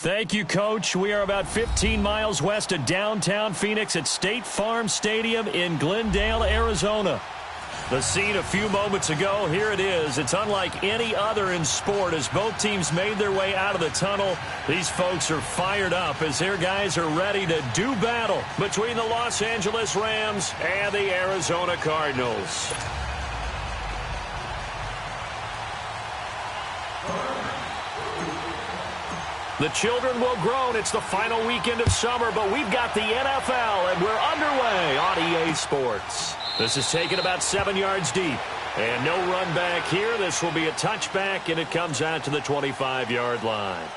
Thank you, Coach. We are about 15 miles west of downtown Phoenix at State Farm Stadium in Glendale, Arizona. The scene a few moments ago, here it is. It's unlike any other in sport as both teams made their way out of the tunnel. These folks are fired up as their guys are ready to do battle between the Los Angeles Rams and the Arizona Cardinals. The children will groan. It's the final weekend of summer, but we've got the NFL, and we're underway on EA Sports. This is taken about 7 yards deep. And no run back here. This will be a touchback, and it comes out to the 25-yard line.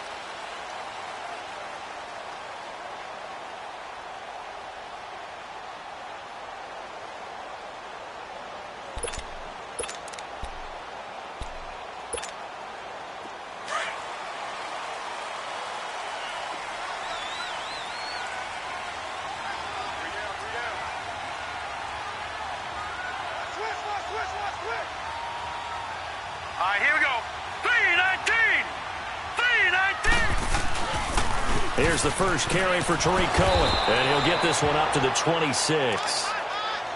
Here's the first carry for Tariq Cohen, and he'll get this one up to the 26.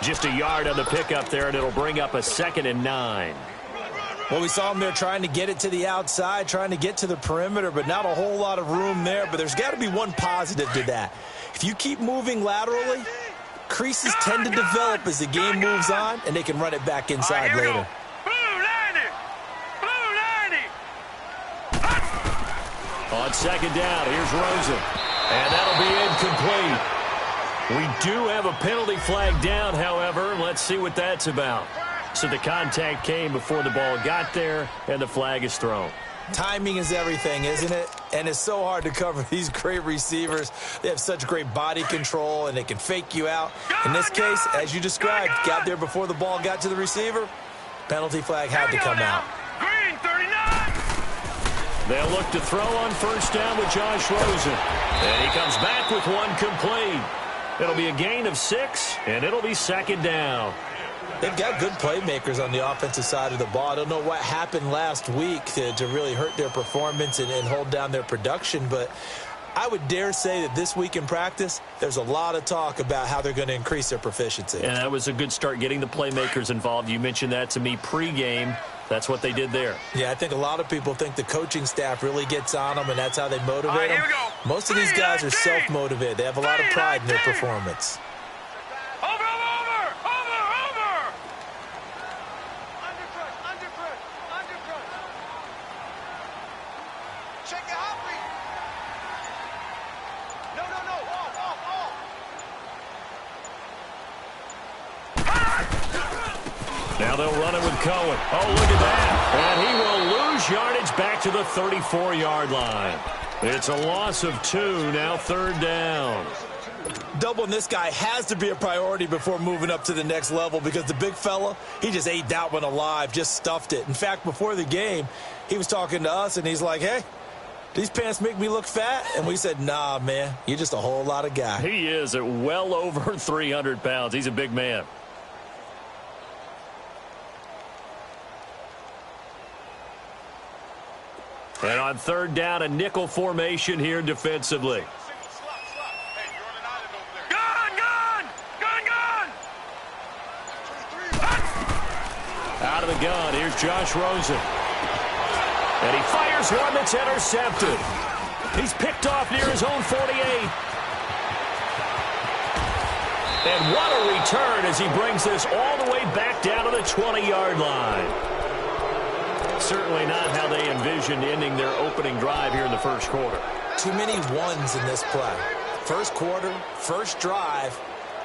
Just a yard on the pickup there, and it'll bring up a 2nd and 9. Well, we saw him there trying to get it to the outside, trying to get to the perimeter, but not a whole lot of room there. But there's got to be one positive to that. If you keep moving laterally, creases tend to develop as the game moves on, and they can run it back inside later. On 2nd down, here's Rosen. And that'll be incomplete. We do have a penalty flag down, however. Let's see what that's about. So the contact came before the ball got there, and the flag is thrown. Timing is everything, isn't it? And it's so hard to cover these great receivers. They have such great body control, and they can fake you out. In this case, as you described, got there before the ball got to the receiver. Penalty flag had to come out. They'll look to throw on 1st down with Josh Rosen. And he comes back with one complete. It'll be a gain of 6, and it'll be 2nd down. They've got good playmakers on the offensive side of the ball. I don't know what happened last week to really hurt their performance and hold down their production, but I would dare say that this week in practice, there's a lot of talk about how they're going to increase their proficiency. And that was a good start getting the playmakers involved. You mentioned that to me pregame. That's what they did there. Yeah, I think a lot of people think the coaching staff really gets on them, and that's how they motivate them. Most of these guys are self-motivated. They have a lot of pride in their performance. Now they'll run it with Cohen. Oh, look at that. And he will lose yardage back to the 34-yard line. It's a loss of 2, now 3rd down. Doubling this guy has to be a priority before moving up to the next level because the big fella, he just ate that one alive, just stuffed it. In fact, before the game, he was talking to us, and he's like, hey, these pants make me look fat? And we said, nah, man, you're just a whole lot of guy. He is at well over 300 pounds. He's a big man. And on 3rd down, a nickel formation here defensively. Out of the gun, here's Josh Rosen. And he fires one that's intercepted. He's picked off near his own 48. And what a return as he brings this all the way back down to the 20-yard line. Certainly not how they envisioned ending their opening drive here in the 1st quarter. Too many ones in this play. 1st quarter, 1st drive,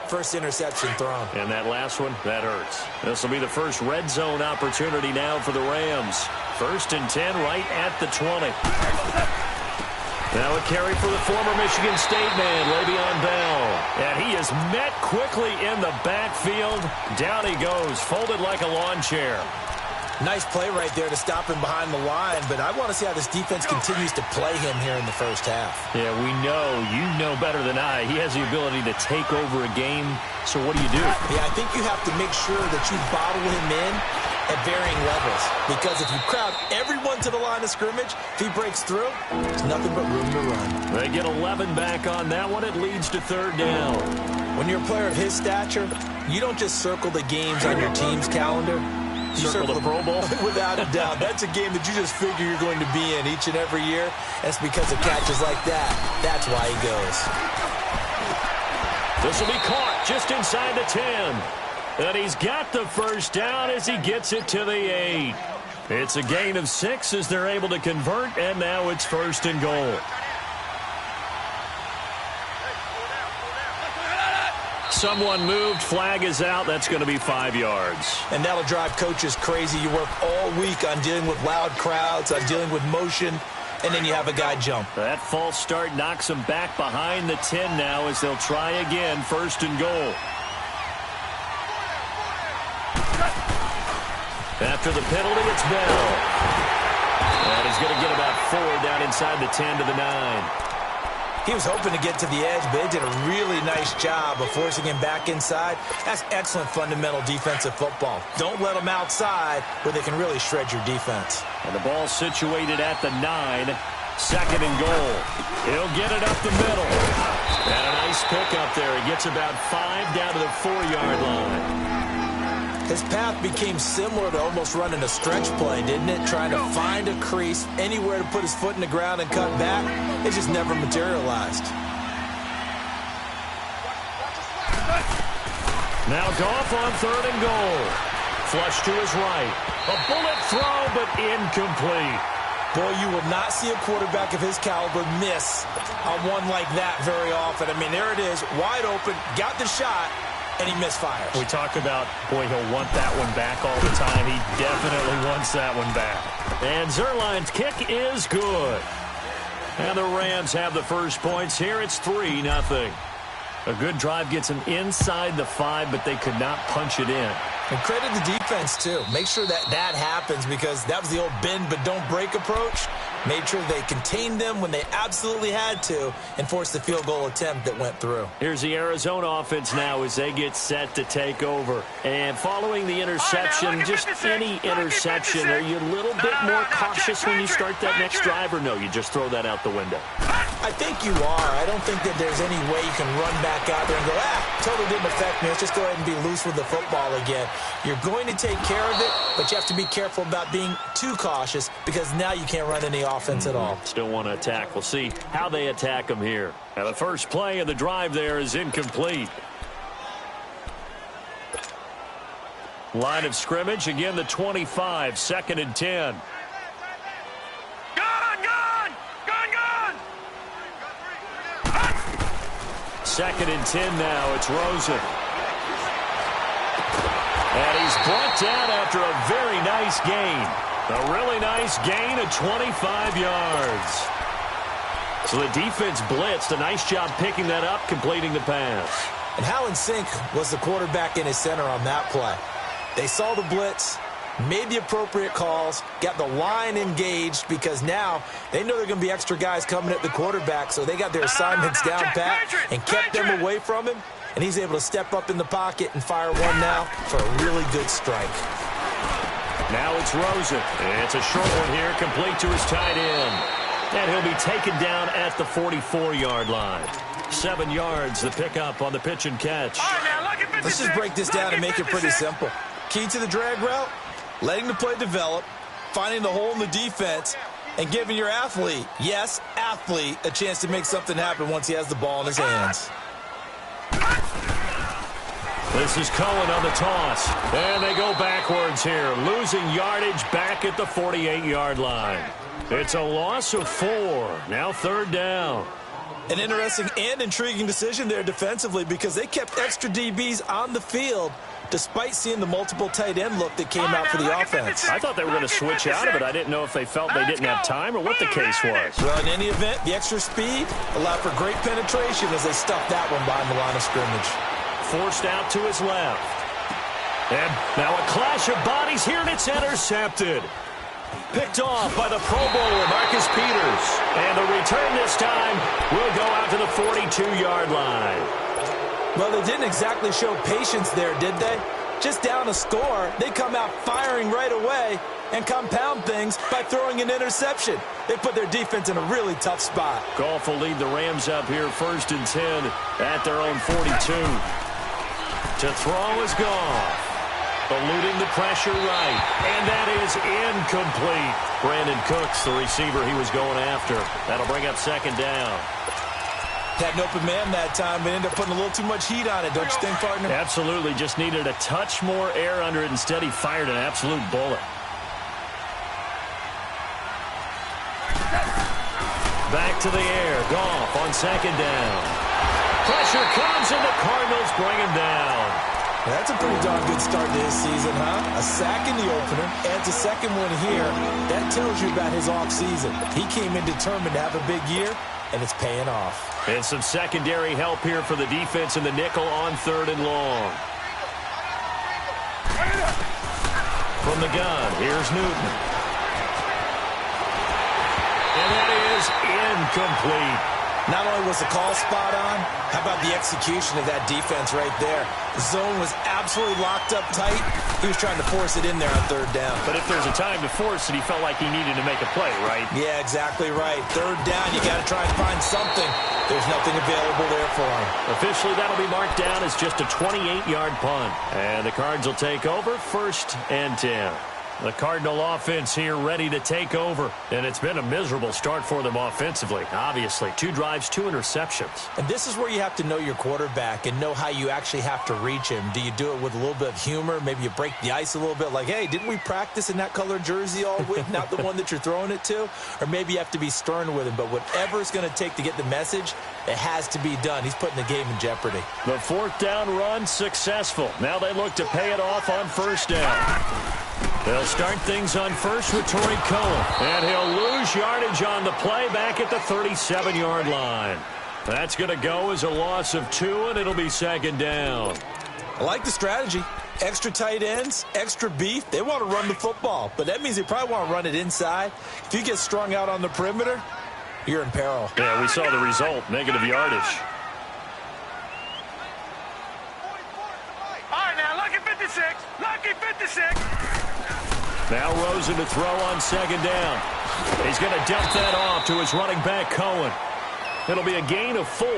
1st interception thrown. And that last one, that hurts. This will be the first red zone opportunity now for the Rams. 1st and 10 right at the 20. Now a carry for the former Michigan State man, Le'Veon Bell. And he is met quickly in the backfield. Down he goes, folded like a lawn chair. Nice play right there to stop him behind the line, but I want to see how this defense continues to play him here in the 1st half. Yeah, we know. You know better than I. He has the ability to take over a game, so what do you do? Yeah, I think you have to make sure that you bottle him in at varying levels. Because if you crowd everyone to the line of scrimmage, if he breaks through, there's nothing but room to run. They get 11 back on that one. It leads to third down. When you're a player of his stature, you don't just circle the games on your team's calendar. You circle the Pro Bowl? Without a doubt. That's a game that you just figure you're going to be in each and every year. And it's because of catches like that. That's why he goes. This will be caught just inside the 10. And he's got the first down as he gets it to the 8. It's a gain of 6 as they're able to convert, and now it's first and goal. Someone moved. Flag is out. That's going to be 5 yards. And that'll drive coaches crazy. You work all week on dealing with loud crowds, on dealing with motion, and then you have a guy jump. That false start knocks him back behind the 10 now as they'll try again, first and goal. After the penalty, it's Bell. And he's going to get about 4 down inside the 10 to the 9. He was hoping to get to the edge, but they did a really nice job of forcing him back inside. That's excellent fundamental defensive football. Don't let them outside where they can really shred your defense. And the ball situated at the 9. Second and goal. He'll get it up the middle. And a nice pick up there. He gets about 5 down to the 4-yard line. His path became similar to almost running a stretch play, didn't it? Trying to find a crease, anywhere to put his foot in the ground and cut back. It just never materialized. Now Goff on third and goal. Flush to his right. A bullet throw, but incomplete. Boy, you will not see a quarterback of his caliber miss on one like that very often. I mean, there it is, wide open, got the shot, and he misfires. We talk about, boy, he'll want that one back all the time. He definitely wants that one back. And Zerline's kick is good. And the Rams have the first points here. It's 3-0. A good drive gets them inside the 5, but they could not punch it in. And credit the defense, too. Make sure that happens because that was the old bend but don't break approach. Made sure they contained them when they absolutely had to and forced the field goal attempt that went through. Here's the Arizona offense now as they get set to take over. And following the interception, just any interception, are you a little bit more cautious when you start that next drive, or no, you just throw that out the window? I think you are. I don't think that there's any way you can run back out there and go, totally didn't affect me. Let's just go ahead and be loose with the football again. You're going to take care of it, but you have to be careful about being too cautious because now you can't run any offense at all. Still want to attack. We'll see how they attack them here. Now the first play of the drive there is incomplete. Line of scrimmage, again the 25, 2nd and 10. Second and 10 now. It's Rosen. And he's brought down after a very nice gain. A really nice gain of 25 yards. So the defense blitzed. A nice job picking that up, completing the pass. And how in sync was the quarterback and his center on that play? They saw the blitz, made the appropriate calls, got the line engaged because now they know there are going to be extra guys coming at the quarterback, so they got their assignments down pat and kept them away from him, and he's able to step up in the pocket and fire one now for a really good strike. Now it's Rosen. It's a short one here, complete to his tight end. And he'll be taken down at the 44-yard line. 7 yards, the pickup on the pitch and catch. Let's just break this down and make it pretty simple. Key to the drag route, letting the play develop, finding the hole in the defense, and giving your athlete, yes, athlete, a chance to make something happen once he has the ball in his hands. This is Cohen on the toss. And they go backwards here, losing yardage back at the 48-yard line. It's a loss of 4. Now third down. An interesting and intriguing decision there defensively because they kept extra DBs on the field despite seeing the multiple tight end look that came out for the offense. I thought they were going to switch out of it. I didn't know if they felt they didn't have time or what the case was. Well, in any event, the extra speed allowed for great penetration as they stuffed that one behind the line of scrimmage. Forced out to his left. And now a clash of bodies here, and it's intercepted. Picked off by the Pro Bowler, Marcus Peters. And the return this time will go out to the 42-yard line. Well, they didn't exactly show patience there, did they? just down a score, they come out firing right away and compound things by throwing an interception. They put their defense in a really tough spot. Goff will lead the Rams up here 1st and 10 at their own 42. To throw is Goff. Eluding the pressure right. And that is incomplete. Brandon Cooks, the receiver he was going after. That'll bring up 2nd down. Had an open man that time, but ended up putting a little too much heat on it, don't you think, partner? Absolutely. Just needed a touch more air under it. Instead, he fired an absolute bullet. Back to the air. Goff on 2nd down. Pressure comes, and the Cardinals bring him down. That's a pretty darn good start to his season, huh? A sack in the opener, adds a second one here. That tells you about his offseason. He came in determined to have a big year, and it's paying off. And some secondary help here for the defense in the nickel on 3rd and long. From the gun, here's Newton. And that is incomplete. Not only was the call spot on, how about the execution of that defense right there? The zone was absolutely locked up tight. He was trying to force it in there on 3rd down. But if there's a time to force it, he felt like he needed to make a play, right? Yeah, exactly right. 3rd down, you got to try and find something. There's nothing available there for him. Officially, that'll be marked down as just a 28-yard punt. And the Cards will take over 1st and 10. The Cardinal offense here ready to take over. And it's been a miserable start for them offensively. Obviously, 2 drives, 2 interceptions. And this is where you have to know your quarterback and know how you actually have to reach him. Do you do it with a little bit of humor? Maybe you break the ice a little bit like, hey, didn't we practice in that color jersey all week? Not the one that you're throwing it to? Or maybe you have to be stern with him. But whatever it's going to take to get the message, it has to be done. He's putting the game in jeopardy. The 4th down run successful. Now they look to pay it off on 1st down. They'll start things on 1st with Torrey Cohen. And he'll lose yardage on the play back at the 37-yard line. That's going to go as a loss of 2, and it'll be 2nd down. I like the strategy. Extra tight ends, extra beef. They want to run the football, but that means they probably want to run it inside. If you get strung out on the perimeter, you're in peril. Yeah, we saw the result, negative yardage. All right, now, lucky 56. Lucky 56. Now Rosen to throw on 2nd down. He's going to dump that off to his running back, Cohen. It'll be a gain of 4,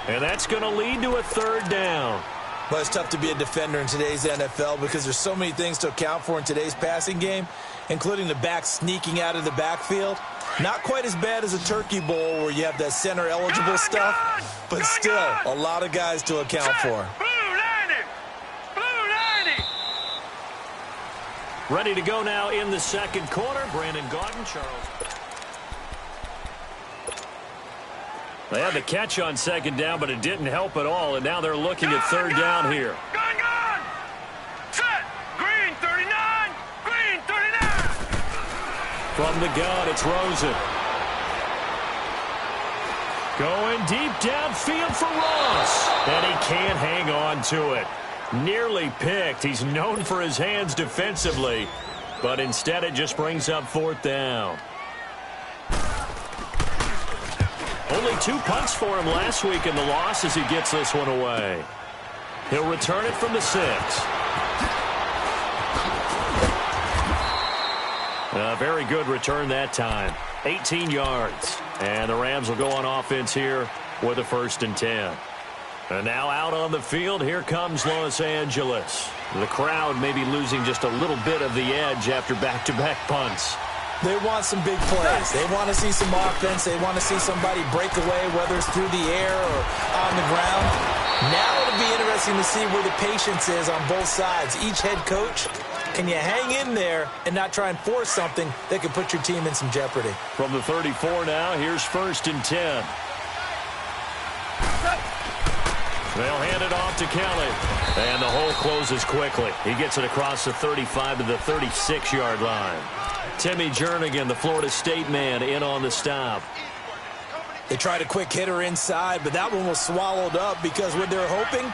and that's going to lead to a 3rd down. Well, it's tough to be a defender in today's NFL because there's so many things to account for in today's passing game, including the back sneaking out of the backfield. Not quite as bad as a Turkey Bowl where you have that center-eligible stuff, but still a lot of guys to account for. Ready to go now in the 2nd quarter. Brandon Gaudin, Charles. They had the catch on 2nd down, but it didn't help at all, and now they're looking at 3rd down here. Gun! Set! Green 39! Green 39! From the gun, it's Rosen. Going deep downfield for Ross, and he can't hang on to it. Nearly picked. He's known for his hands defensively, but instead it just brings up 4th down. Only 2 punts for him last week in the loss as he gets this one away. He'll return it from the 6. A very good return that time. 18 yards. And the Rams will go on offense here with a 1st and 10. And now out on the field, here comes Los Angeles. The crowd may be losing just a little bit of the edge after back-to-back punts. They want some big plays. They want to see some offense. They want to see somebody break away, whether it's through the air or on the ground. Now it'll be interesting to see where the patience is on both sides. Each head coach, can you hang in there and not try and force something that could put your team in some jeopardy? From the 34 now, here's 1st and 10. They'll hand it off to Kelly. And the hole closes quickly. He gets it across the 35 to the 36-yard line. Timmy Jernigan, the Florida State man, in on the stop. They tried a quick hitter inside, but that one was swallowed up because what they're hoping,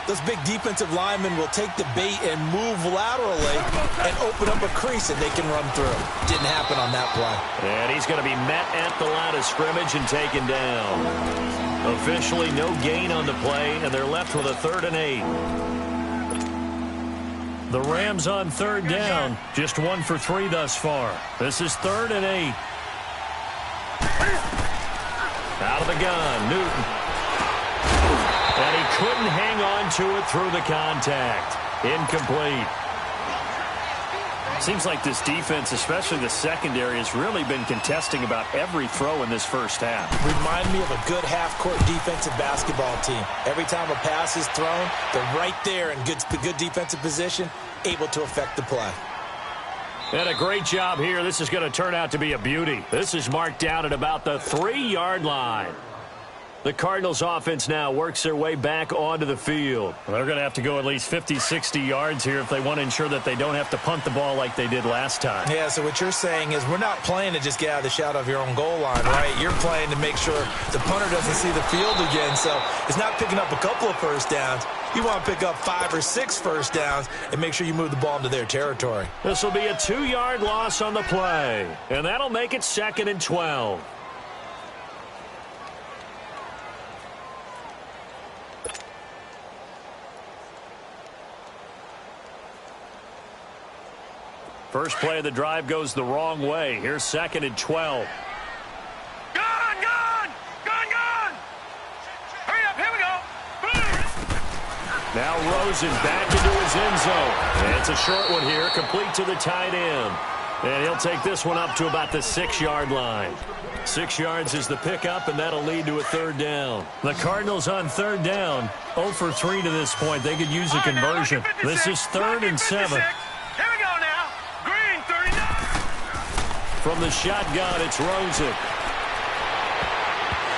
those big defensive linemen will take the bait and move laterally and open up a crease that they can run through. Didn't happen on that play. And he's going to be met at the line of scrimmage and taken down. Officially no gain on the play, and they're left with a 3rd and 8. The Rams on third down, just 1 for 3 thus far. This is 3rd and 8. Out of the gun, Newton. And he couldn't hang on to it through the contact. Incomplete. Seems like this defense, especially the secondary, has really been contesting about every throw in this first half. Remind me of a good half-court defensive basketball team. Every time a pass is thrown, they're right there in good defensive position, able to affect the play. And a great job here. This is going to turn out to be a beauty. This is marked down at about the 3-yard line. The Cardinals offense now works their way back onto the field. They're going to have to go at least 50, 60 yards here if they want to ensure that they don't have to punt the ball like they did last time. Yeah, so what you're saying is we're not playing to just get out of the shadow of your own goal line, right? You're playing to make sure the punter doesn't see the field again. So it's not picking up a couple of first downs. You want to pick up 5 or 6 first downs and make sure you move the ball into their territory. This will be a 2-yard loss on the play, and that'll make it 2nd and 12. First play of the drive goes the wrong way. Here's 2nd and 12. Gun! Hurry up, here we go. Now Rosen back into his end zone. And it's a short one here, complete to the tight end. And he'll take this one up to about the 6-yard line. 6 yards is the pickup, and that'll lead to a 3rd down. The Cardinals on 3rd down, 0 for 3 to this point. They could use a conversion. This is 3rd and 7. Here we go now. Green, 39. From the shotgun, it's Rosen.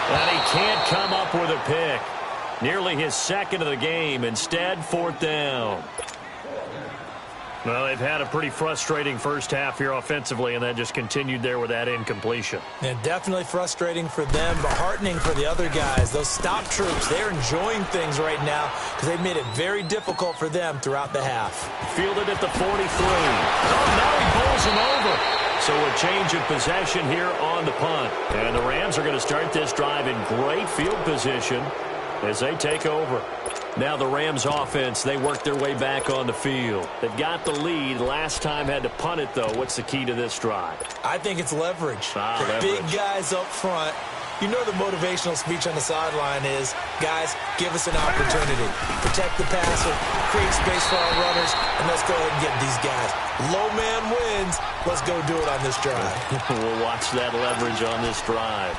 And he can't come up with a pick. Nearly his 2nd of the game. Instead, 4th down. Well, they've had a pretty frustrating first half here offensively, and that just continued there with that incompletion. Yeah, definitely frustrating for them, but heartening for the other guys. Those stop troops, they're enjoying things right now because they've made it very difficult for them throughout the half. Fielded at the 43. Oh, now he bowls him over. So a change of possession here on the punt. And the Rams are going to start this drive in great field position as they take over. Now the Rams offense, they work their way back on the field. They've got the lead. Last time had to punt it, though. What's the key to this drive? I think it's leverage. Leverage. Big guys up front. You know the motivational speech on the sideline is, guys, give us an opportunity. Protect the passer, create space for our runners, and let's go ahead and get these guys. Low man wins. Let's go do it on this drive. We'll watch that leverage on this drive.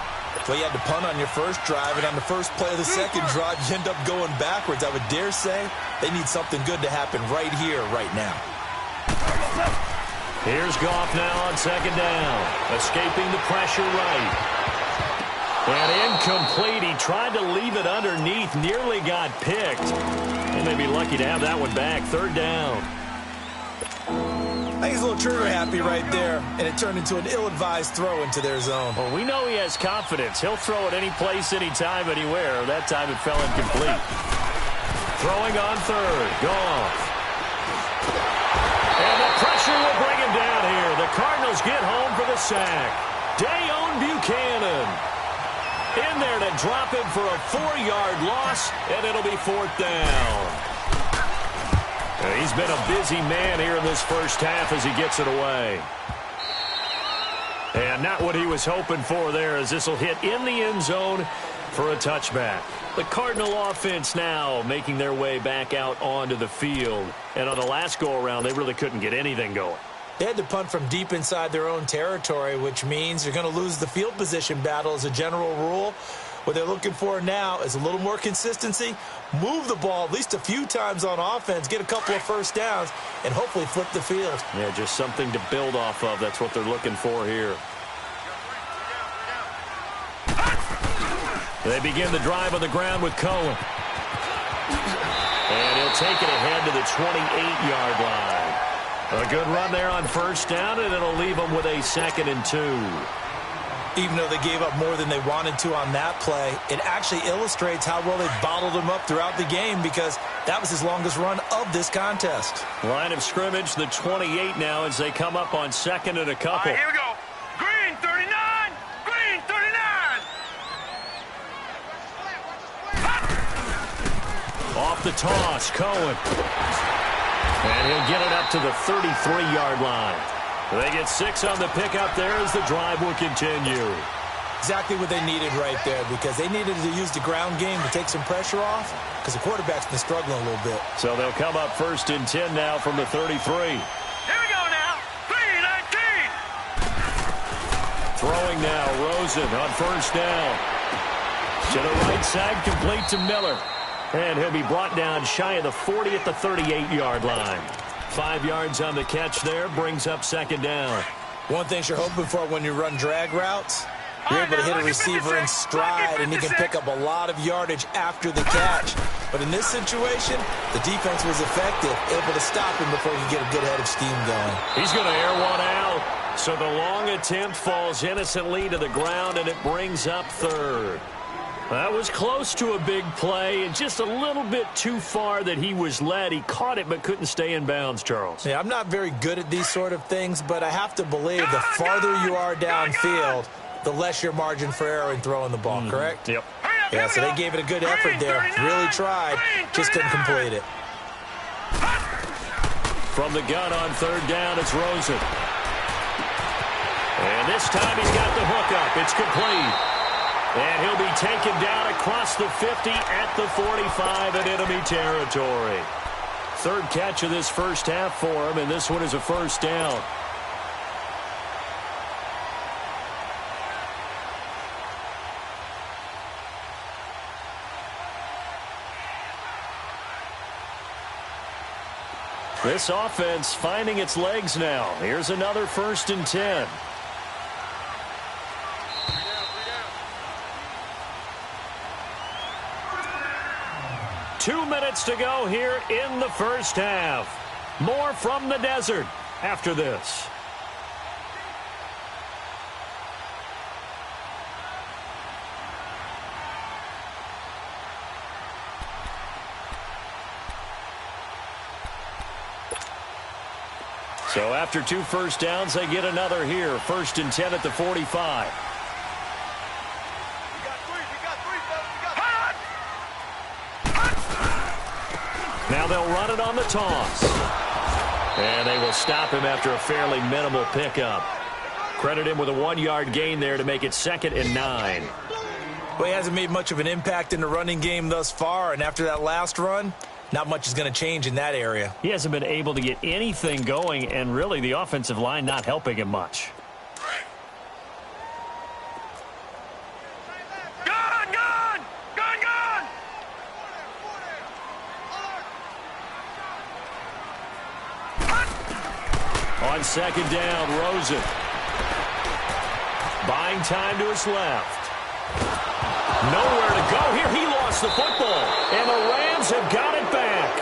Well, you had to punt on your first drive, and on the first play of the second drive, you end up going backwards. I would dare say they need something good to happen right here, right now. Here's Goff now on 2nd down. Escaping the pressure right. And incomplete. He tried to leave it underneath. Nearly got picked. They may be lucky to have that one back. 3rd down. I think he's a little trigger happy right there, and it turned into an ill-advised throw into their zone. Well, we know he has confidence. He'll throw it any place, anytime, anywhere. That time it fell incomplete. Throwing on 3rd. Goff. And the pressure will bring him down here. The Cardinals get home for the sack. Dayon Buchanan in there to drop him for a 4-yard loss, and it'll be 4th down. He's been a busy man here in this first half as he gets it away. And not what he was hoping for there, as this will hit in the end zone for a touchback. The Cardinal offense now making their way back out onto the field. And on the last go-around, they really couldn't get anything going. They had to punt from deep inside their own territory, which means you're going to lose the field position battle as a general rule. What they're looking for now is a little more consistency, move the ball at least a few times on offense, get a couple of first downs, and hopefully flip the field. Yeah, just something to build off of. That's what they're looking for here. They begin the drive on the ground with Cohen. And he'll take it ahead to the 28-yard line. A good run there on first down, and it'll leave them with a 2nd and 2. Even though they gave up more than they wanted to on that play, it actually illustrates how well they bottled him up throughout the game because that was his longest run of this contest. Line of scrimmage, the 28 now as they come up on 2nd and a couple. All right, here we go. Green, 39. Green, 39. Off the toss, Cohen. And he'll get it up to the 33-yard line. They get 6 on the pickup there as the drive will continue. Exactly what they needed right there, because they needed to use the ground game to take some pressure off, because the quarterback's been struggling a little bit. So they'll come up 1st and 10 now from the 33. Here we go now. 3-19. Throwing now, Rosen on 1st down. To the right side, complete to Miller. And he'll be brought down shy of the 40 at the 38-yard line. 5 yards on the catch there, brings up 2nd down. One thing you're hoping for when you run drag routes, you're able to hit a receiver in stride, and he can pick up a lot of yardage after the catch. But in this situation, the defense was effective, able to stop him before he could get a good head of steam going. He's going to air one out. So the long attempt falls innocently to the ground, and it brings up 3rd. That was close to a big play, and just a little bit too far that he was led. He caught it but couldn't stay in bounds, Charles. Yeah, I'm not very good at these sort of things, but I have to believe the farther you are downfield, the less your margin for error in throwing the ball, correct? Yep. Yeah, so they gave it a good effort there. Really tried, just couldn't complete it. From the gun on 3rd down, it's Rosen. And this time he's got the hook up. It's complete. And he'll be taken down across the 50 at the 45 in enemy territory. 3rd catch of this first half for him, and this one is a 1st down. This offense finding its legs now. Here's another 1st and 10. Two minutes to go here in the first half. More from the desert after this. So after 2 first downs, they get another here. 1st and 10 at the 45. Now they'll run it on the toss. And they will stop him after a fairly minimal pickup. Credit him with a 1-yard gain there to make it 2nd and 9. Well, he hasn't made much of an impact in the running game thus far, and after that last run, not much is going to change in that area. He hasn't been able to get anything going, and really the offensive line not helping him much. On 2nd down, Rosen. Buying time to his left. Nowhere to go here. He lost the football, and the Rams have got it back.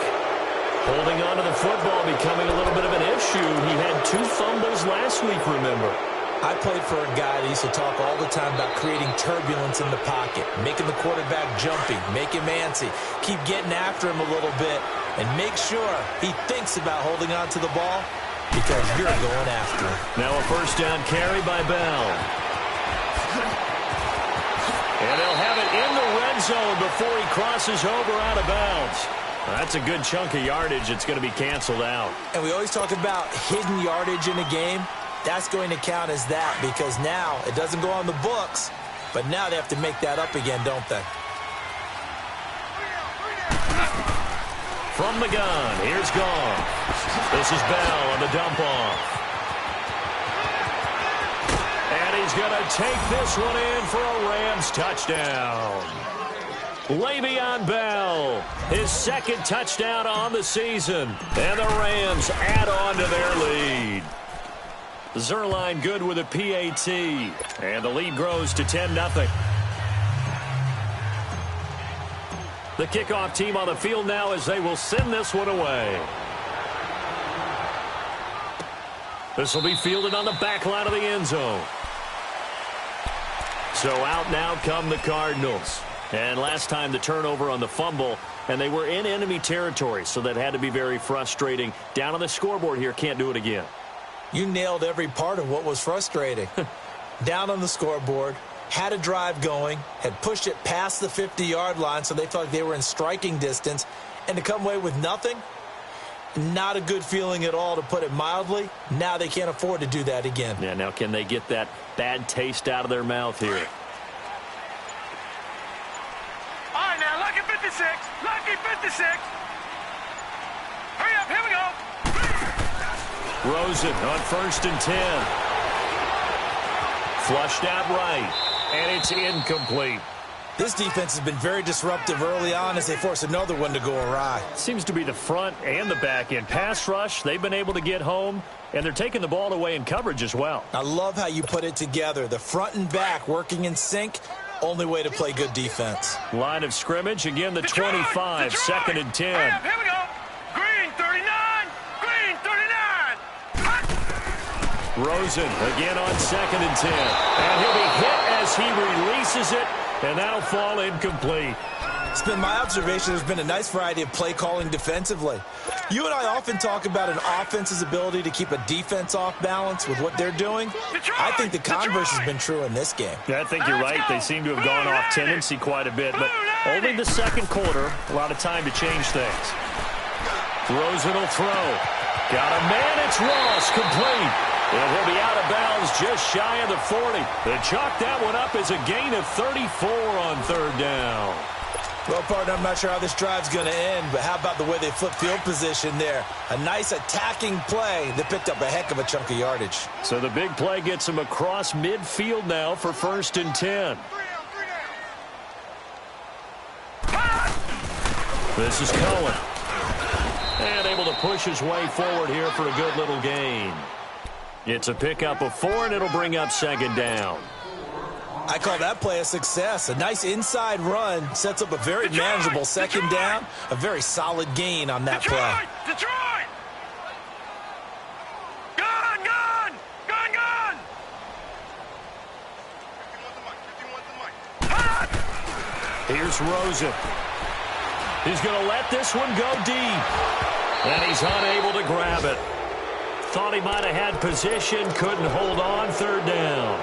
Holding on to the football becoming a little bit of an issue. He had 2 fumbles last week, remember. I played for a guy that used to talk all the time about creating turbulence in the pocket, making the quarterback jumpy, make him antsy, keep getting after him a little bit, and make sure he thinks about holding on to the ball, because you're going after him. Now a 1st down carry by Bell. And they'll have it in the red zone before he crosses over out of bounds. That's a good chunk of yardage. It's going to be canceled out. And we always talk about hidden yardage in a game. That's going to count as that, because now it doesn't go on the books, but now they have to make that up again, don't they? From the gun, here's Goff. This is Bell on the dump off. And he's going to take this one in for a Rams touchdown. Le'Veon Bell, his 2nd touchdown on the season. And the Rams add on to their lead. Zerline good with a PAT. And the lead grows to 10-0. The kickoff team on the field now as they will send this one away. This will be fielded on the back line of the end zone. So out now come the Cardinals. And last time the turnover on the fumble, and they were in enemy territory, so that had to be very frustrating. Down on the scoreboard here, can't do it again. You nailed every part of what was frustrating. Down on the scoreboard, had a drive going, had pushed it past the 50-yard line, so they thought they were in striking distance, and to come away with nothing, Not a good feeling at all, to put it mildly. Now they can't afford to do that again. Yeah, now can they get that bad taste out of their mouth here? All right, now, lucky 56. Lucky 56. Hurry up, here we go. Rosen on 1st and 10. Flushed out right, and it's incomplete. This defense has been very disruptive early on as they force another one to go awry. Seems to be the front and the back end. Pass rush, they've been able to get home, and they're taking the ball away in coverage as well. I love how you put it together. The front and back working in sync. Only way to play good defense. Line of scrimmage, again the Detroit, 25, Detroit. 2nd and 10. Hurry up, here we go. Green 39. Green 39. Hot. Rosen again on 2nd and 10. And he'll be hit as he releases it, and that'll fall incomplete. It's been my observation there's been a nice variety of play calling defensively. You and I often talk about an offense's ability to keep a defense off balance with what they're doing. I think the converse has been true in this game. Yeah, I think you're right. They seem to have gone off tendency quite a bit, but only the second quarter, a lot of time to change things. Rosen will throw. Got a man, it's Ross, complete. And he'll be out of bounds just shy of the 40. They chalk that one up as a gain of 34 on 3rd down. Well, partner, I'm not sure how this drive's going to end, but how about the way they flip field position there? A nice attacking play that picked up a heck of a chunk of yardage. So the big play gets him across midfield now for 1st and 10. This is Cohen. And able to push his way forward here for a good little gain. It's a pickup of 4, and it'll bring up 2nd down. I call that play a success. A nice inside run sets up a very manageable 2nd down. A very solid gain on that play. Detroit! Gun! Gun! Gun! Gun! 51's the mic. Here's Rosen. He's going to let this one go deep. And he's unable to grab it. Thought he might have had position, couldn't hold on, 3rd down.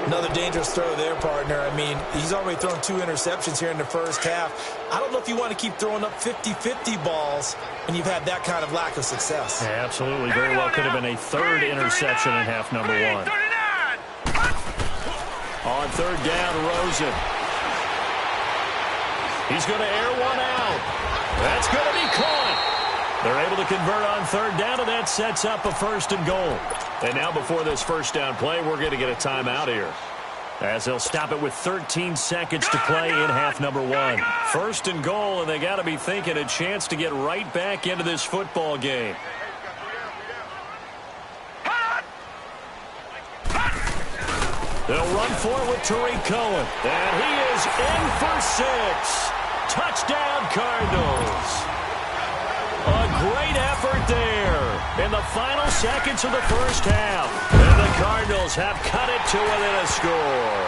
Another dangerous throw there, partner. I mean, he's already thrown 2 interceptions here in the first half. I don't know if you want to keep throwing up 50-50 balls when you've had that kind of lack of success. Yeah, absolutely. Very well could have been a 3rd interception in half number 1. On 3rd down, Rosen. He's going to air one out. That's going to be caught. They're able to convert on 3rd down, and that sets up a 1st and goal. And now before this 1st down play, we're going to get a timeout here, as they'll stop it with 13 seconds to play in half number 1. 1st and goal, and they got to be thinking a chance to get right back into this football game. They'll run for it with Tariq Cohen, and he is in for 6. Touchdown, Cardinals. A great effort there in the final seconds of the first half. And the Cardinals have cut it to within a score.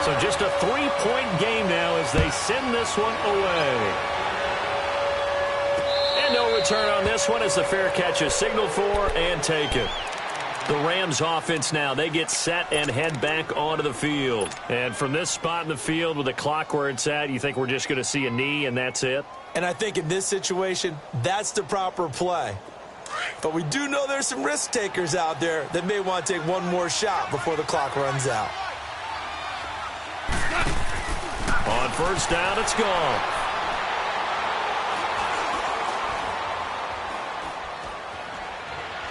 So just a 3-point game now as they send this one away. And no return on this one as the fair catch is signaled for and taken. The Rams offense now, they get set and head back onto the field. And from this spot in the field with the clock where it's at, you think we're just going to see a knee and that's it? And I think in this situation, that's the proper play. But we do know there's some risk takers out there that may want to take one more shot before the clock runs out. On 1st down, it's gone.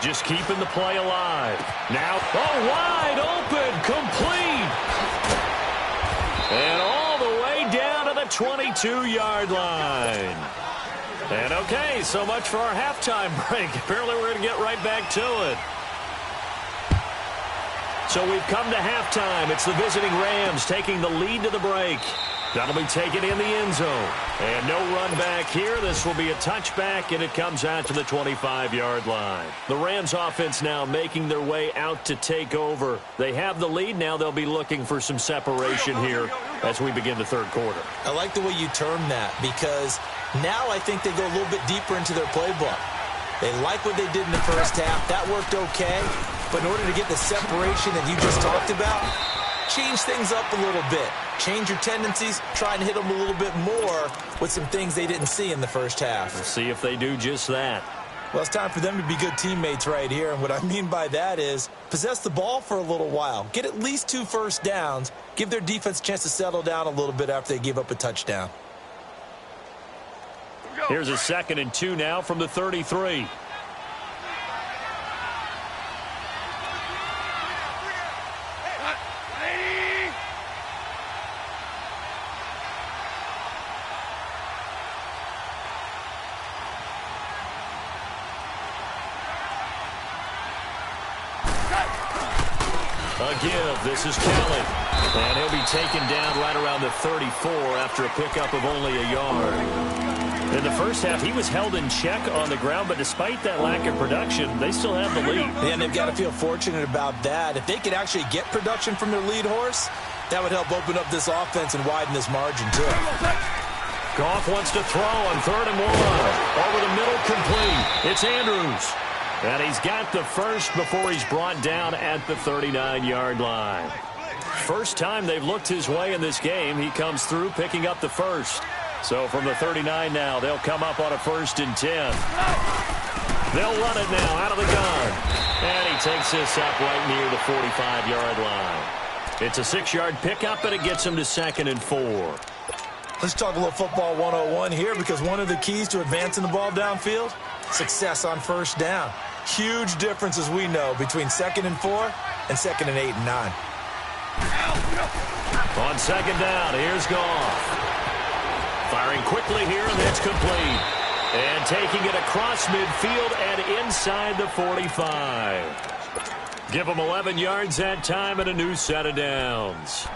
Just keeping the play alive. Now, wide open, complete. And all the way down to the 22-yard line. And okay, so much for our halftime break. Apparently we're going to get right back to it. So we've come to halftime. It's the visiting Rams taking the lead to the break. That'll be taken in the end zone. And no run back here. This will be a touchback, and it comes out to the 25-yard line. The Rams offense now making their way out to take over. They have the lead. Now they'll be looking for some separation here as we begin the 3rd quarter. I like the way you term that, because now I think they go a little bit deeper into their playbook. They like what they did in the first half. That worked okay. But in order to get the separation that you just talked about, change things up a little bit. Change your tendencies, try and hit them a little bit more with some things they didn't see in the first half. We'll see if they do just that. Well, it's time for them to be good teammates right here, and what I mean by that is possess the ball for a little while, get at least 2 first downs, give their defense a chance to settle down a little bit after they give up a touchdown. Here's a 2nd and 2 now from the 33. A give. This is Kelly. And he'll be taken down right around the 34 after a pickup of only a yard. In the first half, he was held in check on the ground, but despite that lack of production, they still have the lead. And they've got to feel fortunate about that. If they could actually get production from their lead horse, that would help open up this offense and widen this margin, too. Goff wants to throw on 3rd and 1. Over the middle, complete. It's Andrews. And he's got the first before he's brought down at the 39-yard line. First time they've looked his way in this game, he comes through picking up the first. So from the 39 now, they'll come up on a 1st and 10. They'll run it now out of the gun. And he takes this up right near the 45-yard line. It's a 6-yard pickup, and it gets him to 2nd and 4. Let's talk a little football 101 here, because one of the keys to advancing the ball downfield, success on first down. Huge difference, as we know, between 2nd and 4 and 2nd and 8 and 9. On 2nd down, here's Goff. Firing quickly here, and it's complete. And taking it across midfield and inside the 45. Give them 11 yards that time and a new set of downs.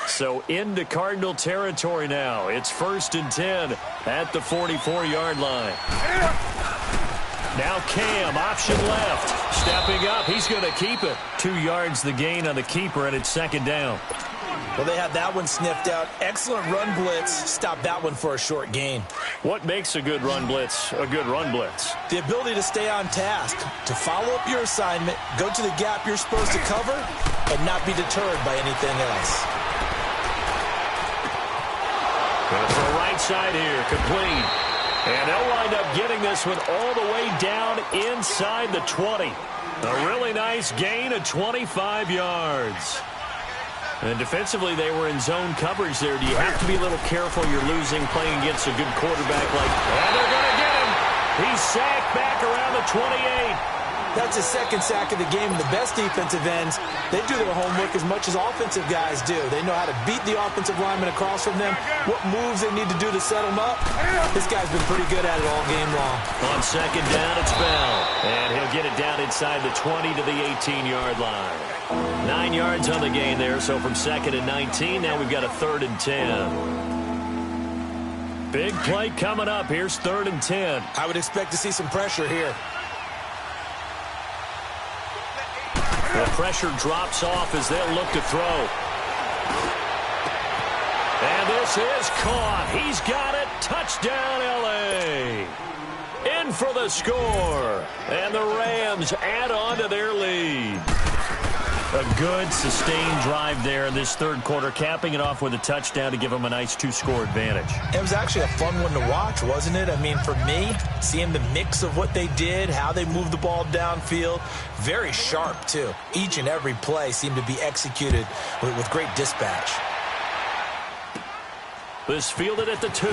So into Cardinal territory now. It's 1st and 10 at the 44-yard line. Now Cam, option left. Stepping up, he's going to keep it. 2 yards the gain on the keeper, and it's 2nd down. Well, they had that one sniffed out. Excellent run blitz. Stop that one for a short gain. What makes a good run blitz a good run blitz? The ability to stay on task, to follow up your assignment, go to the gap you're supposed to cover, and not be deterred by anything else. Going for a right side here, complete. And they'll wind up getting this one all the way down inside the 20. A really nice gain of 25 yards. And defensively, they were in zone coverage there. Do you have to be a little careful? You're losing playing against a good quarterback like... And they're going to get him. He's sacked back around the 28. That's his 2nd sack of the game. The best defensive ends, they do their homework as much as offensive guys do. They know how to beat the offensive lineman across from them, what moves they need to do to set them up. This guy's been pretty good at it all game long. On 2nd down, it's Bell. And he'll get it down inside the 20 to the 18-yard line. 9 yards on the gain there, so from 2nd and 19, now we've got a 3rd and 10. Big play coming up. Here's 3rd and 10. I would expect to see some pressure here. The pressure drops off as they'll look to throw. And this is caught. He's got it. Touchdown, L.A. In for the score. And the Rams add on to their lead. A good, sustained drive there in this 3rd quarter, capping it off with a touchdown to give them a nice 2-score advantage. It was actually a fun one to watch, wasn't it? I mean, for me, seeing the mix of what they did, how they moved the ball downfield, very sharp, too. Each and every play seemed to be executed with great dispatch. This fielded at the 2.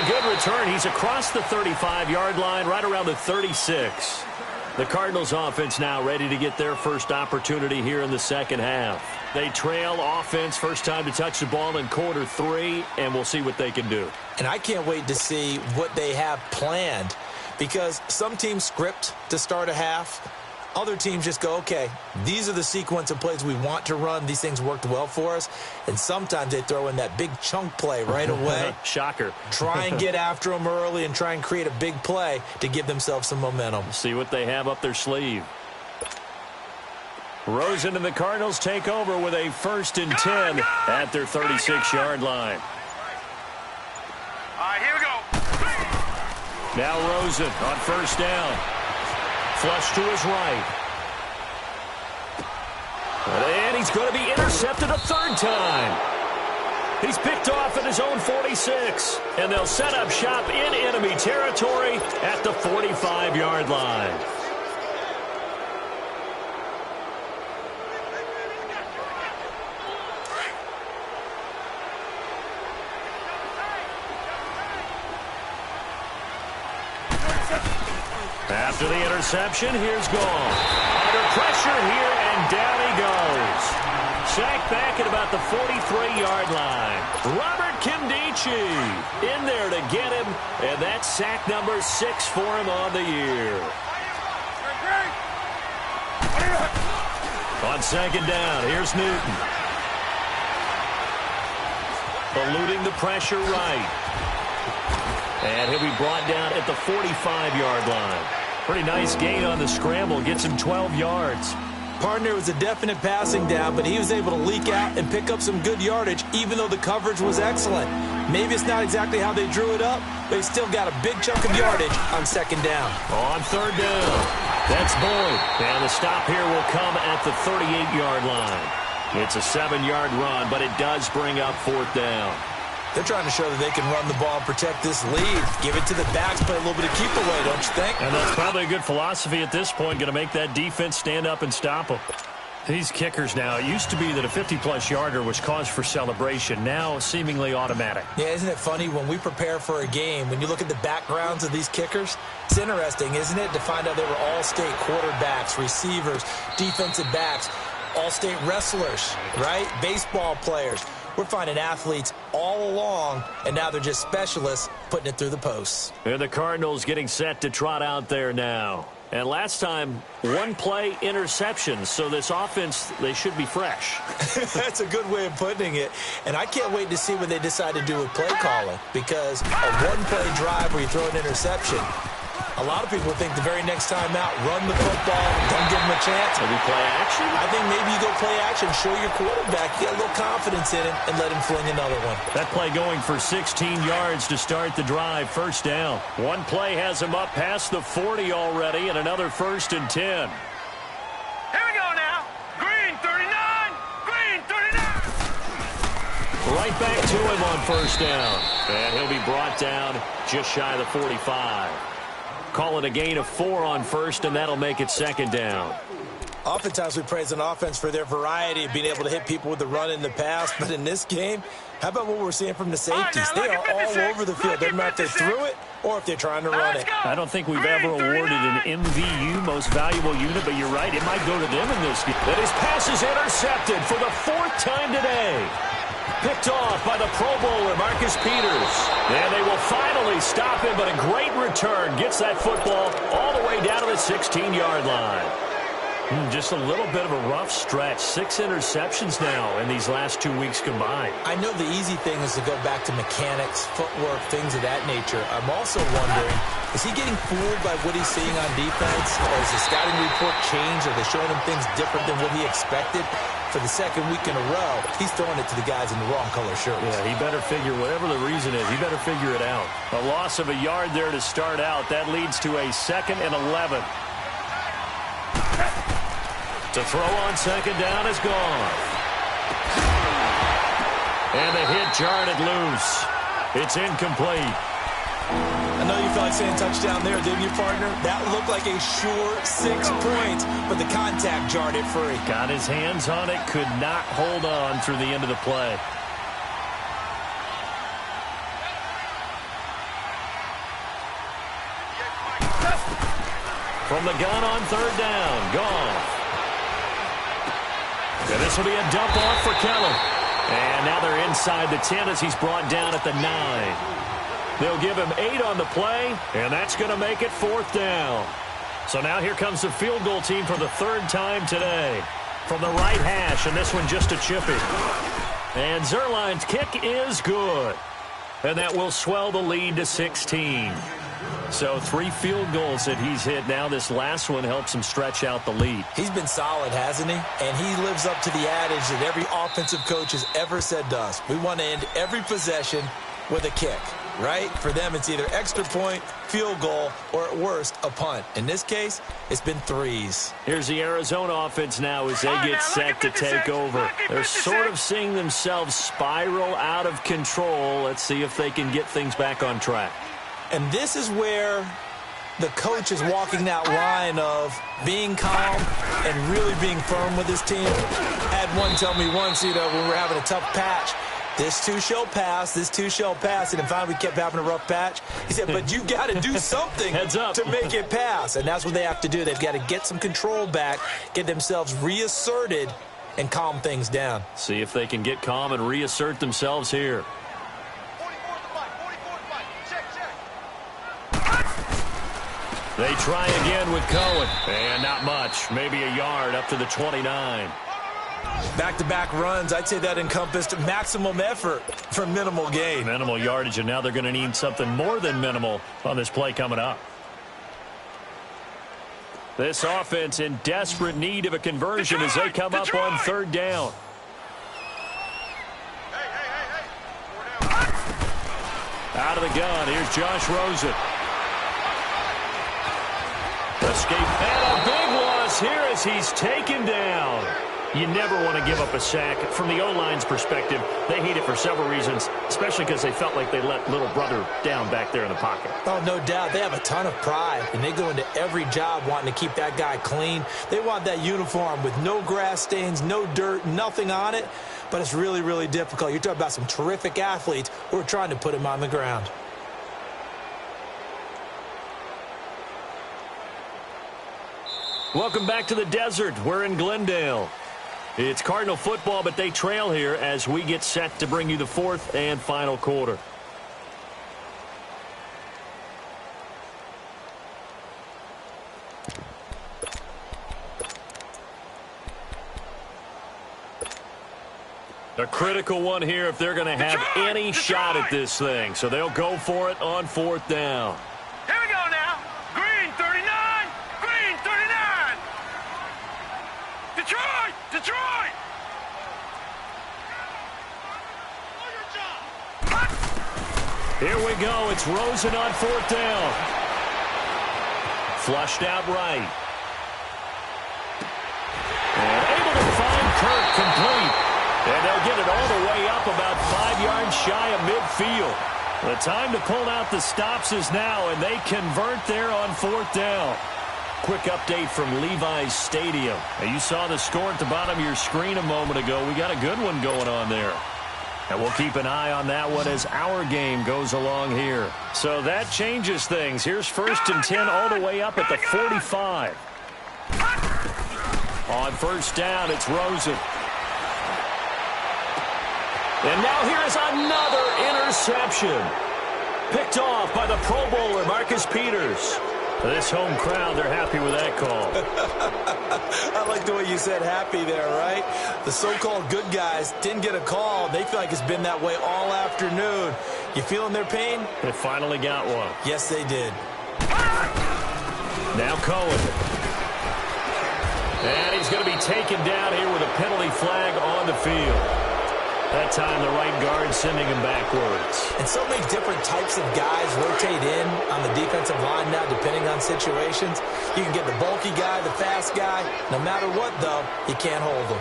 Good return. He's across the 35-yard line, right around the 36. The Cardinals offense now ready to get their first opportunity here in the 2nd half. They trail offense, first time to touch the ball in quarter 3, and we'll see what they can do. And I can't wait to see what they have planned, because some teams script to start a half. Other teams just go, okay, these are the sequence of plays we want to run. These things worked well for us. And sometimes they throw in that big chunk play right away. Shocker. Try and get after them early and try and create a big play to give themselves some momentum. See what they have up their sleeve. Rosen and the Cardinals take over with a 1st and 10 at their 36-yard line. All right, here we go. Now Rosen on 1st down. Flush to his right. And he's going to be intercepted a 3rd time. He's picked off at his own 46. And they'll set up shop in enemy territory at the 45-yard line. After the interception, here's Gall. Under pressure here, and down he goes. Sacked back at about the 43-yard line. Robert Kimdichie in there to get him, and that's sack number 6 for him on the year. On 2nd down, here's Newton. Eluding the pressure right. And he'll be brought down at the 45-yard line. Pretty nice gain on the scramble. Gets him 12 yards. Partner was a definite passing down, but he was able to leak out and pick up some good yardage, even though the coverage was excellent. Maybe it's not exactly how they drew it up, but he still got a big chunk of yardage on 2nd down. On 3rd down, that's Boyd. And the stop here will come at the 38-yard line. It's a 7-yard run, but it does bring up 4th down. They're trying to show that they can run the ball and protect this lead. Give it to the backs, play a little bit of keep away, don't you think? And that's probably a good philosophy at this point, going to make that defense stand up and stop them. These kickers now, it used to be that a 50-plus yarder was cause for celebration. Now, seemingly automatic. Yeah, isn't it funny when we prepare for a game, when you look at the backgrounds of these kickers, it's interesting, isn't it, to find out they were all-state quarterbacks, receivers, defensive backs, all-state wrestlers, right? Baseball players. We're finding athletes all along, and now they're just specialists putting it through the posts. And the Cardinals getting set to trot out there now. And last time, 1-play interceptions, so this offense, they should be fresh. That's a good way of putting it. And I can't wait to see what they decide to do with play calling, because a 1-play drive where you throw an interception, a lot of people think the very next time out, run the football, don't give them a chance. Maybe play action? I think maybe you go play action, show your quarterback, get a little confidence in him, and let him fling another one. That play going for 16 yards to start the drive, 1st down. One play has him up past the 40 already, and another 1st and 10. Here we go now. Green 39. Green 39. Right back to him on 1st down. And he'll be brought down just shy of the 45. Call it a gain of 4 on 1st, and that'll make it 2nd down. Oftentimes we praise an offense for their variety of being able to hit people with the run in the pass, but in this game, how about what we're seeing from the safeties? They are all over the field. Doesn't matter if they threw it or if they're trying to run it. I don't think we've ever awarded an MVU, most valuable unit, but you're right, it might go to them in this game. That his pass is intercepted for the 4th time today. Picked off by the Pro Bowler, Marcus Peters. And they will finally stop him, but a great return. Gets that football all the way down to the 16-yard line. Just a little bit of a rough stretch. 6 interceptions now in these last 2 weeks combined. I know the easy thing is to go back to mechanics, footwork, things of that nature. I'm also wondering, is he getting fooled by what he's seeing on defense? Or is the scouting report changed? Are they showing him things different than what he expected? For the 2nd week in a row, he's throwing it to the guys in the wrong color shirts. Yeah, he better figure, whatever the reason is, he better figure it out. A loss of a yard there to start out. That leads to a 2nd and 11. To throw on 2nd down is gone. And the hit jarred it loose. It's incomplete. I know you felt like saying touchdown there, didn't you, partner? That looked like a sure 6 points, but the contact jarred it free. Got his hands on it, could not hold on through the end of the play. From the gun on 3rd down, gone. And this will be a dump off for Keller. And now they're inside the 10 as he's brought down at the 9. They'll give him 8 on the play, and that's going to make it 4th down. So now here comes the field goal team for the 3rd time today. From the right hash, and this one just a chippy. And Zerline's kick is good. And that will swell the lead to 16. So 3 field goals that he's hit now. This last one helps him stretch out the lead. He's been solid, hasn't he? And he lives up to the adage that every offensive coach has ever said to us. We want to end every possession with a kick, right? For them, it's either extra point, field goal, or at worst, a punt. In this case, it's been 3s. Here's the Arizona offense now as they get set to take over. They're sort of seeing themselves spiral out of control. Let's see if they can get things back on track. And this is where the coach is walking that line of being calm and really being firm with his team. Had one tell me once, when we were having a tough patch, this too shall pass, this too shall pass. And finally we kept having a rough patch. He said, but you got to do something Heads up. to make it pass. And that's what they have to do. They've got to get some control back, get themselves reasserted, and calm things down. See if they can get calm and reassert themselves here. They try again with Cohen. And not much. Maybe a yard up to the 29. Back-to-back runs, I'd say that encompassed maximum effort for minimal gain. Minimal yardage, and now they're going to need something more than minimal on this play coming up. This offense in desperate need of a conversion as they come up on 3rd down. Out of the gun, here's Josh Rosen. Escape, and a big loss here as he's taken down. You never want to give up a sack. From the O-line's perspective, they hate it for several reasons, especially because they felt like they let little brother down back there in the pocket. Oh, no doubt. They have a ton of pride, and they go into every job wanting to keep that guy clean. They want that uniform with no grass stains, no dirt, nothing on it, but it's really, really difficult. You're talking about some terrific athletes who are trying to put him on the ground. Welcome back to the desert. We're in Glendale. It's Cardinal football, but they trail here as we get set to bring you the 4th and final quarter. A critical one here if they're going to have any shot at this thing. So they'll go for it on 4th down. Here we go now. Green 39. Green 39. Detroit. Detroit. Here we go. It's Rosen on 4th down. Flushed out right. And able to find Kirk complete. And they'll get it all the way up about 5 yards shy of midfield. The time to pull out the stops is now, and they convert there on 4th down. Quick update from Levi's Stadium. Now, you saw the score at the bottom of your screen a moment ago. We got a good one going on there. And we'll keep an eye on that one as our game goes along here. So that changes things. Here's 1st and 10 all the way up at the 45. On 1st down, it's Rosen. And now here's another interception. Picked off by the Pro Bowler, Marcus Peters. This home crowd, they're happy with that call. I like the way you said happy there, right? The so-called good guys didn't get a call. They feel like it's been that way all afternoon. You feeling their pain? They finally got one. Yes, they did. Now Cohen. And he's going to be taken down here with a penalty flag on the field. That time the right guard sending him backwards. And so many different types of guys rotate in on the defensive line now depending on situations. You can get the bulky guy, the fast guy. No matter what, though, you can't hold them.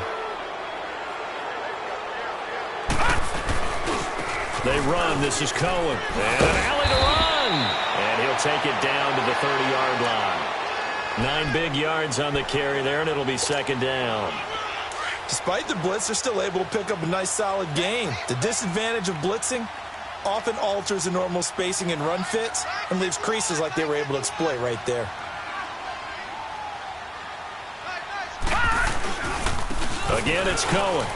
They run. This is Cohen. And an alley to run. And he'll take it down to the 30-yard line. 9 big yards on the carry there, and it'll be 2nd down. Despite the blitz, they're still able to pick up a nice, solid gain. The disadvantage of blitzing often alters the normal spacing and run fits and leaves creases like they were able to exploit right there. Again, it's Cohen.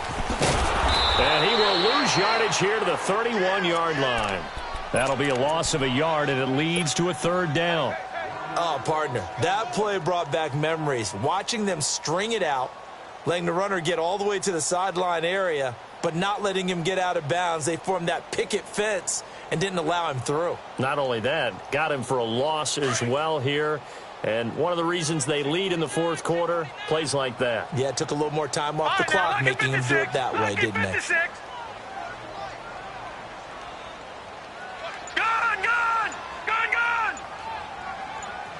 And he will lose yardage here to the 31-yard line. That'll be a loss of a yard, and it leads to a 3rd down. Oh, partner, that play brought back memories. Watching them string it out, letting the runner get all the way to the sideline area, but not letting him get out of bounds. They formed that picket fence, and didn't allow him through. Not only that, got him for a loss as well here. And one of the reasons they lead in the fourth quarter, plays like that. Yeah, it took a little more time off the clock, making him do it that way, didn't they? Gone!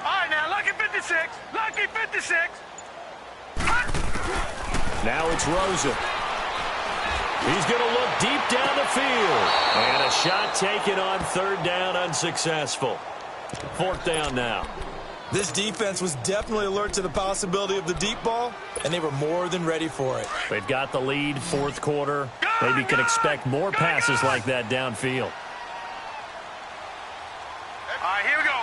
All right, now, lucky 56. Lucky 56. Now it's Rosa. He's going to look deep down the field. And a shot taken on third down, unsuccessful. Fourth down now. This defense was definitely alert to the possibility of the deep ball, and they were more than ready for it. They've got the lead, fourth quarter. Maybe can expect more passes like that downfield. All right, here we go.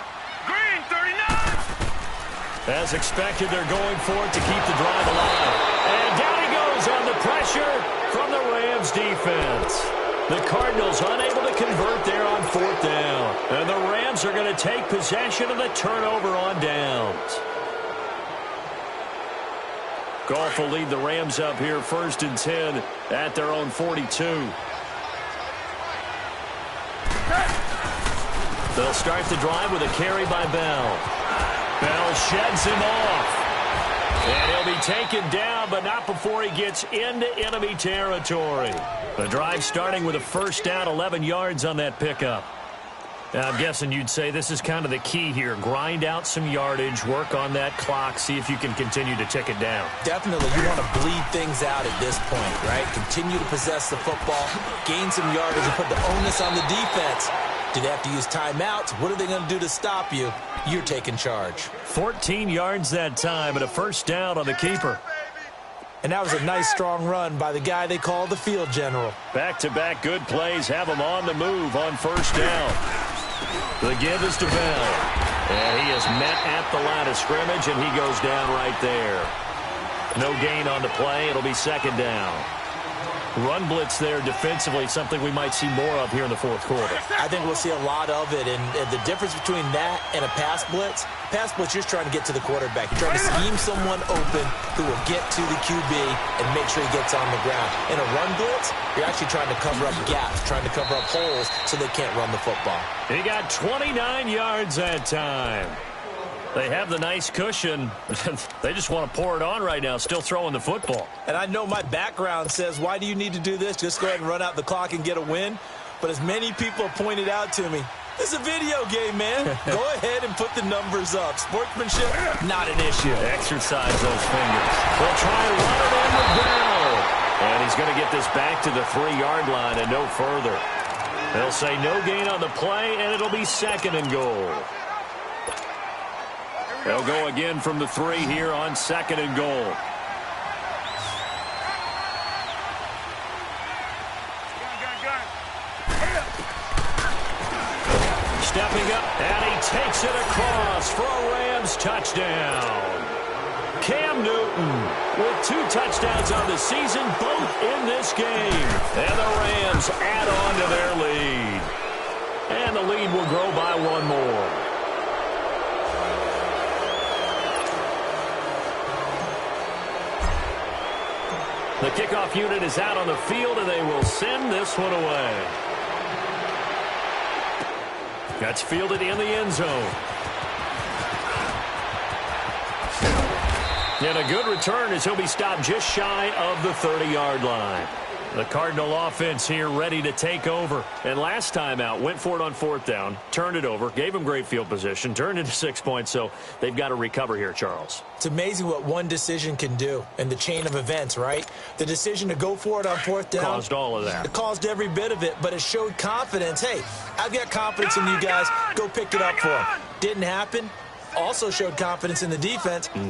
Green, 39. As expected, they're going for it to keep the drive alive. And down he goes on the pressure from the Rams defense. The Cardinals unable to convert there on fourth down. And the Rams are going to take possession of the turnover on downs. Goff will lead the Rams up here 1st and 10 at their own 42. They'll start the drive with a carry by Bell. Bell sheds him off. And he'll be taken down, but not before he gets into enemy territory. The drive starting with a first down, 11 yards on that pickup. Now, I'm guessing you'd say this is kind of the key here. Grind out some yardage, work on that clock, see if you can continue to tick it down. Definitely, you want to bleed things out at this point, right? Continue to possess the football, gain some yardage, and put the onus on the defense. Do they have to use timeouts? What are they going to do to stop you? You're taking charge. 14 yards that time and a first down on the keeper. And that was a nice, strong run by the guy they call the field general. Back-to-back good plays have him on the move on first down. The give is to Bell. And he is met at the line of scrimmage, and he goes down right there. No gain on the play. It'll be second down. Run blitz there defensively, something we might see more of here in the fourth quarter. I think we'll see a lot of it, and the difference between that and a pass blitz, you're just trying to get to the quarterback. You're trying to scheme someone open who will get to the QB and make sure he gets on the ground. In a run blitz, you're actually trying to cover up gaps, trying to cover up holes so they can't run the football. He got 29 yards that time. They have the nice cushion. They just want to pour it on right now, still throwing the football. And I know my background says, why do you need to do this? Just go ahead and run out the clock and get a win. But as many people have pointed out to me, this is a video game, man. Go ahead and put the numbers up. Sportsmanship, not an issue. Exercise those fingers. They'll try and run it in with Bell. And he's going to get this back to the 3-yard line and no further. They'll say no gain on the play, and it'll be second and goal. They'll go again from the 3 here on second and goal. Stepping up, and he takes it across for a Rams touchdown. Cam Newton with 2 touchdowns on the season, both in this game. And the Rams add on to their lead. And the lead will grow by 1 more. The kickoff unit is out on the field, and they will send this one away. That's fielded in the end zone. And a good return as he'll be stopped just shy of the 30-yard line. The Cardinal offense here ready to take over. And last time out, went for it on fourth down, turned it over, gave him great field position, turned into 6 points, so they've got to recover here, Charles. It's amazing what one decision can do in the chain of events, right? The decision to go for it on fourth down. Caused all of that. It caused every bit of it, but it showed confidence. Hey, I've got confidence in you guys. Go pick it up for them. Didn't happen. Also showed confidence in the defense. They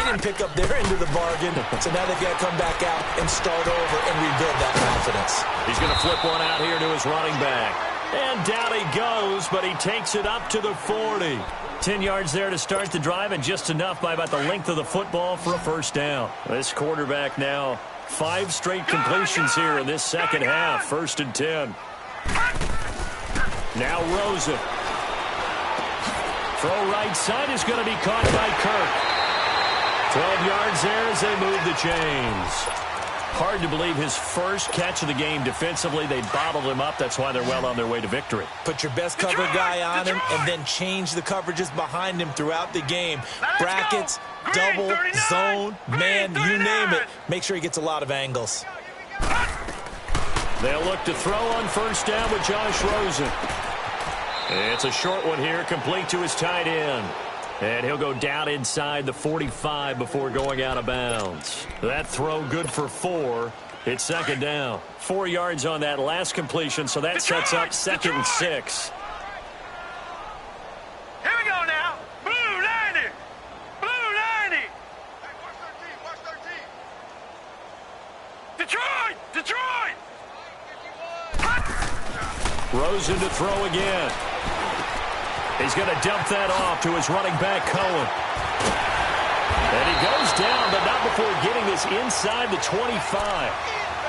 didn't pick up their end of the bargain, so now they've got to come back out and start over and rebuild that confidence. He's going to flip one out here to his running back. And down he goes, but he takes it up to the 40. 10 yards there to start the drive, and just enough by about the length of the football for a first down. This quarterback now 5 straight completions here in this second half. 1st and 10. Now Rosa. Throw right side is going to be caught by Kirk. 12 yards there as they move the chains. Hard to believe his first catch of the game defensively. They bottled him up. That's why they're well on their way to victory. Put your best cover guy on him and then change the coverages behind him throughout the game. Brackets, double, zone, man, you name it. Make sure he gets a lot of angles. They'll look to throw on first down with Josh Rosen. It's a short one here, complete to his tight end. And he'll go down inside the 45 before going out of bounds. That throw good for 4. It's second down. 4 yards on that last completion, so that sets up second and 6. Here we go now. Blue 90. Blue 90. Hey, watch 13. Detroit. Detroit. Rosen to throw again. He's going to dump that off to his running back, Cohen. And he goes down, but not before getting this inside the 25.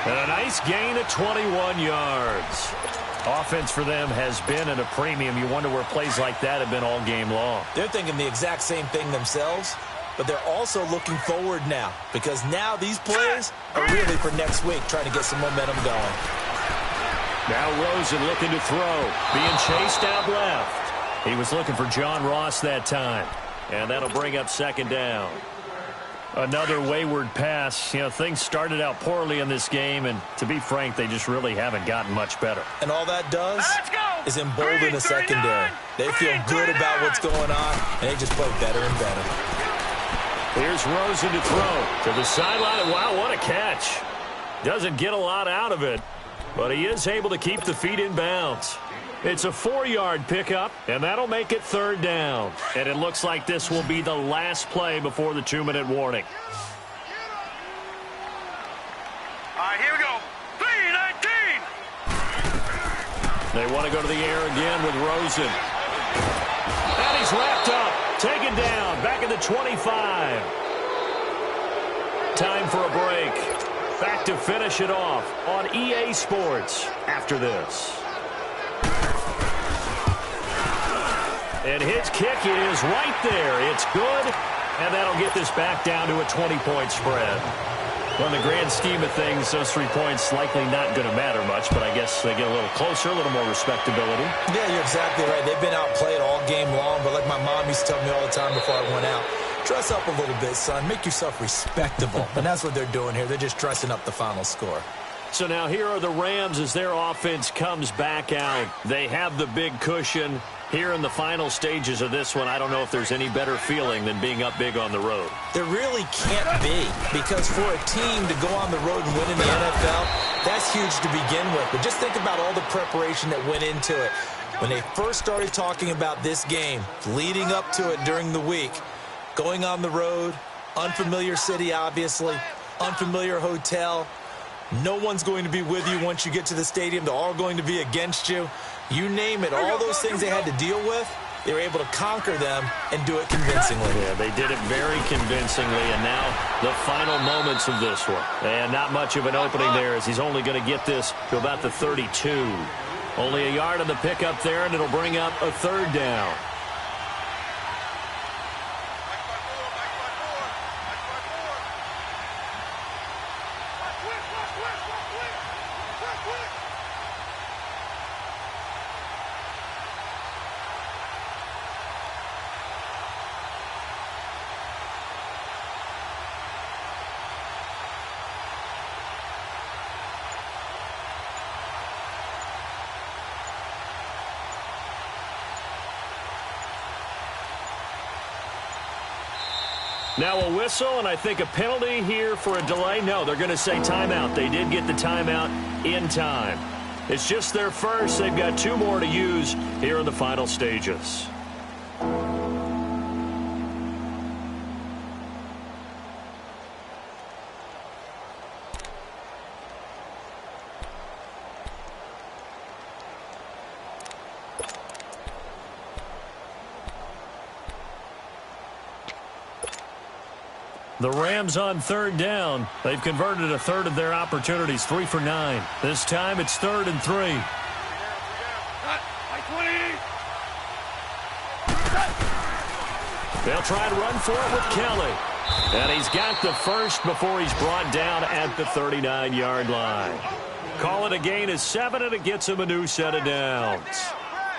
And a nice gain of 21 yards. Offense for them has been at a premium. You wonder where plays like that have been all game long. They're thinking the exact same thing themselves, but they're also looking forward now because now these plays are really for next week, trying to get some momentum going. Now Rosen looking to throw, being chased out left. He was looking for John Ross that time, and that'll bring up second down. Another wayward pass. You know, things started out poorly in this game, and to be frank, they just really haven't gotten much better. And all that does is embolden the secondary. They feel good about what's going on, and they just play better and better. Here's Rosen to throw to the sideline. Wow, what a catch. Doesn't get a lot out of it, but he is able to keep the feet in bounds. It's a 4-yard pickup, and that'll make it third down. And it looks like this will be the last play before the 2-minute warning. All right, here we go. 3-19. They want to go to the air again with Rosen. And he's wrapped up, taken down, back at the 25. Time for a break. Back to finish it off on EA Sports after this. And his kick is right there. It's good, and that'll get this back down to a 20-point spread. Well, in the grand scheme of things, those 3 points likely not going to matter much, but I guess they get a little closer, a little more respectability. Yeah, you're exactly right. They've been outplayed all game long, but like my mom used to tell me all the time before I went out, dress up a little bit, son. Make yourself respectable. And that's what they're doing here. They're just dressing up the final score. So now here are the Rams as their offense comes back out. They have the big cushion. Here in the final stages of this one, I don't know if there's any better feeling than being up big on the road. There really can't be, because for a team to go on the road and win in the NFL, that's huge to begin with. But just think about all the preparation that went into it. When they first started talking about this game, leading up to it during the week, going on the road, unfamiliar city, obviously, unfamiliar hotel. No one's going to be with you once you get to the stadium. They're all going to be against you. You name it, all those things they had to deal with, they were able to conquer them and do it convincingly. Yeah, they did it very convincingly, and now the final moments of this one. And not much of an opening there, as he's only going to get this to about the 32. Only a yard on the pickup there, and it'll bring up a third down. Now a whistle, and I think a penalty here for a delay. No, they're going to say timeout. They did get the timeout in time. It's just their first. They've got 2 more to use here in the final stages. The Rams on third down. They've converted a third of their opportunities, 3 for 9. This time it's 3rd and 3. They'll try and run for it with Kelly. And he's got the first before he's brought down at the 39-yard line. Call it a gain of 7, and it gets him a new set of downs.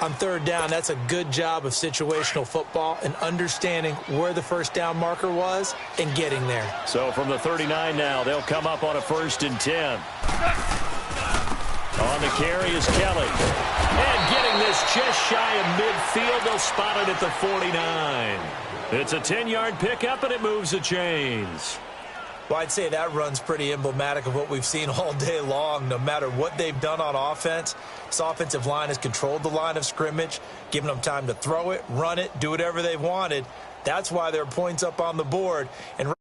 On third down, that's a good job of situational football and understanding where the first down marker was and getting there. So from the 39 now, they'll come up on a 1st and 10. On the carry is Kelly. And getting this just shy of midfield, they'll spot it at the 49. It's a 10-yard pickup, and it moves the chains. Well, I'd say that run's pretty emblematic of what we've seen all day long. No matter what they've done on offense, this offensive line has controlled the line of scrimmage, given them time to throw it, run it, do whatever they've wanted. That's why there are points up on the board. And